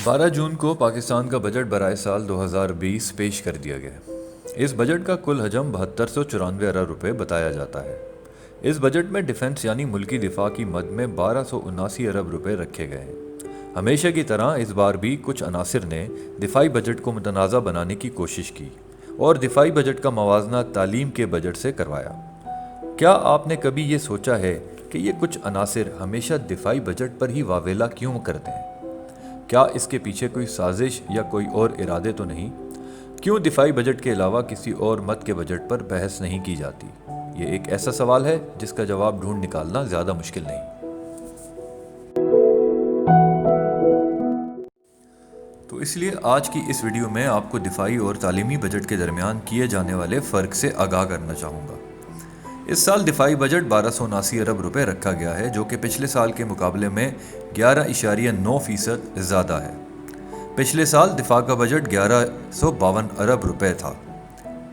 12 जून को पाकिस्तान का बजट बराए साल 2020 पेश कर दिया गया। इस बजट का कुल हजम 7294 अरब रुपए बताया जाता है। इस बजट में डिफेंस यानी मुल्की दिफा की मद में 1279 अरब रुपए रखे गए हैं। हमेशा की तरह इस बार भी कुछ अनासिर ने दिफाई बजट को मुतनाज़ा बनाने की कोशिश की और दिफाई बजट का मवाजना तालीम के बजट से करवाया। क्या आपने कभी ये सोचा है कि ये कुछ अनासिर हमेशा दिफाई बजट पर ही वावेला क्यों करते हैं? क्या इसके पीछे कोई साजिश या कोई और इरादे तो नहीं? क्यों दिफाई बजट के अलावा किसी और मद के बजट पर बहस नहीं की जाती? ये एक ऐसा सवाल है जिसका जवाब ढूंढ निकालना ज़्यादा मुश्किल नहीं। तो इसलिए आज की इस वीडियो में आपको दिफाई और तालीमी बजट के दरमियान किए जाने वाले फ़र्क से आगाह करना चाहूँगा। इस साल दिफाई बजट 1279 अरब रुपए रखा गया है, जो कि पिछले साल के मुकाबले में 11.9% ज़्यादा है। पिछले साल दिफा का बजट 1152 अरब रुपए था।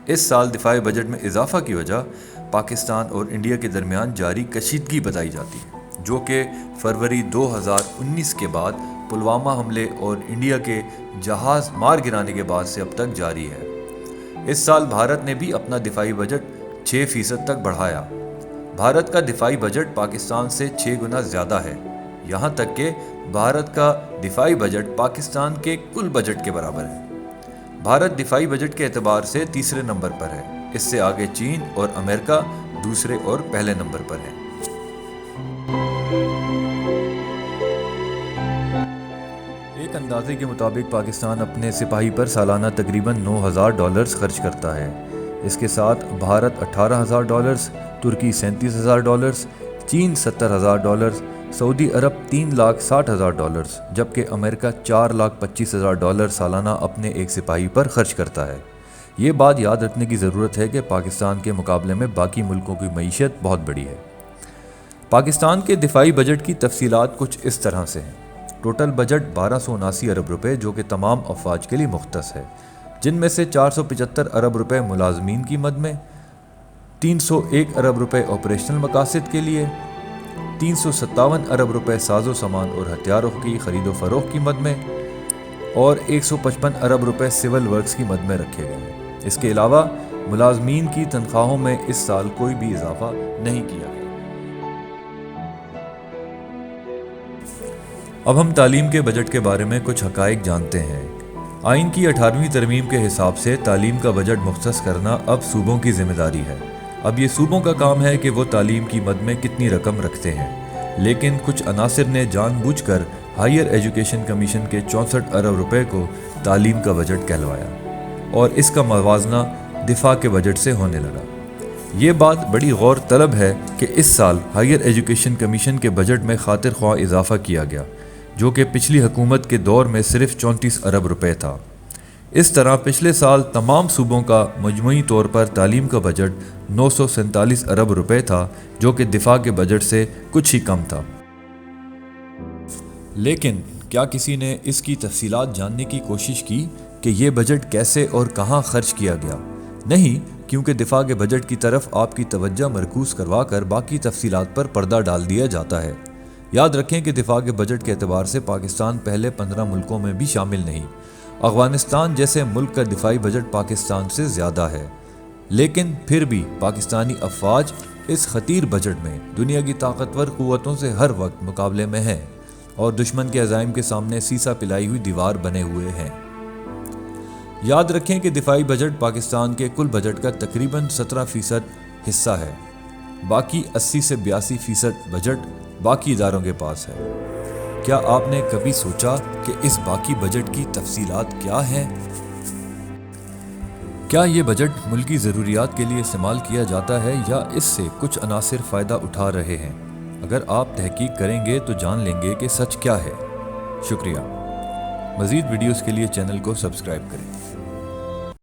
इस साल दिफाई बजट में इजाफा की वजह पाकिस्तान और इंडिया के दरमियान जारी कशीदगी बताई जाती है, जो कि फरवरी 2019 के बाद पुलवामा हमले और इंडिया के जहाज़ मार गिराने के बाद से अब तक जारी है। इस साल भारत ने भी अपना दिफाई बजट 6% तक बढ़ाया। भारत का दिफाई बजट पाकिस्तान से 6 गुना ज़्यादा है। यहाँ तक कि भारत का दिफाई बजट पाकिस्तान के कुल बजट के बराबर है। भारत दिफाई बजट के एतबार से तीसरे नंबर पर है। इससे आगे चीन और अमेरिका दूसरे और पहले नंबर पर है। एक अंदाजे के मुताबिक पाकिस्तान अपने सिपाही पर सालाना तकरीबन $9,000 खर्च करता है। इसके साथ भारत $18,000, तुर्की $37,000, चीन $70,000, सऊदी अरब $3,60,000, जबकि अमेरिका $4,25,000 सालाना अपने एक सिपाही पर खर्च करता है। ये बात याद रखने की ज़रूरत है कि पाकिस्तान के मुकाबले में बाकी मुल्कों की मईशत बहुत बड़ी है। पाकिस्तान के दिफाई बजट की तफसीलात कुछ इस तरह से हैं। टोटल बजट 1279 अरब रुपए, जो कि तमाम अफवाज के लिए मुख्तस है, जिनमें से 475 अरब रुपए मुलाजमीन की मद में, 301 अरब रुपए ऑपरेशनल मकासद के लिए, 357 अरब रुपए साजो सामान और हथियारों की खरीदो फरोख्त की मद में और 155 अरब रुपए सिविल वर्क्स की मद में रखे गए हैं। इसके अलावा मुलाजमीन की तनख्वाहों में इस साल कोई भी इजाफा नहीं किया गया। अब हम तालीम के बजट के बारे में कुछ हकाइक जानते हैं। आइन की 18वीं तरमीम के हिसाब से तालीम का बजट मुख्तस करना अब सूबों की जिम्मेदारी है। अब ये सूबों का काम है कि वो तालीम की मद में कितनी रकम रखते हैं, लेकिन कुछ अनासिर ने जानबूझकर हायर एजुकेशन कमीशन के 64 अरब रुपए को तालीम का बजट कहलवाया और इसका मवाजना दिफा के बजट से होने लगा। ये बात बड़ी गौर तलब है कि इस साल हायर एजुकेशन कमीशन के बजट में खातिर ख्वाह इजाफा किया गया, जो कि पिछली हुकूमत के दौर में सिर्फ 34 अरब रुपए था। इस तरह पिछले साल तमाम सूबों का मजमूई तौर पर तालीम का बजट 947 अरब रुपए था, जो कि दिफा के बजट से कुछ ही कम था। लेकिन क्या किसी ने इसकी तफसीलात जानने की कोशिश की कि ये बजट कैसे और कहाँ खर्च किया गया? नहीं, क्योंकि दिफा के बजट की तरफ आपकी तवज्जो मरकूज़ करवा कर बाकी तफसीलात पर पर्दा डाल दिया जाता है। याद रखें कि दिफा के बजट के एतबार से पाकिस्तान पहले 15 मुल्कों में भी शामिल नहीं। अफगानिस्तान जैसे मुल्क का दिफाई बजट पाकिस्तान से ज़्यादा है, लेकिन फिर भी पाकिस्तानी अफवाज इस खतीर बजट में दुनिया की ताकतवर क़ुव्वतों से हर वक्त मुकाबले में हैं और दुश्मन के अज़ाइम के सामने सीसा पिलाई हुई दीवार बने हुए हैं। याद रखें कि दिफाई बजट पाकिस्तान के कुल बजट का तकरीबन 17% हिस्सा है। बाकी 80 से 82% बजट बाकी इदारों के पास है। क्या आपने कभी सोचा कि इस बाकी बजट की तफसीलात क्या हैं? क्या ये बजट मुल्की ज़रूरियात के लिए इस्तेमाल किया जाता है या इससे कुछ अनासिर फ़ायदा उठा रहे हैं? अगर आप तहकीक करेंगे तो जान लेंगे कि सच क्या है। शुक्रिया। मज़ीद वीडियोज़ के लिए चैनल को सब्सक्राइब करें।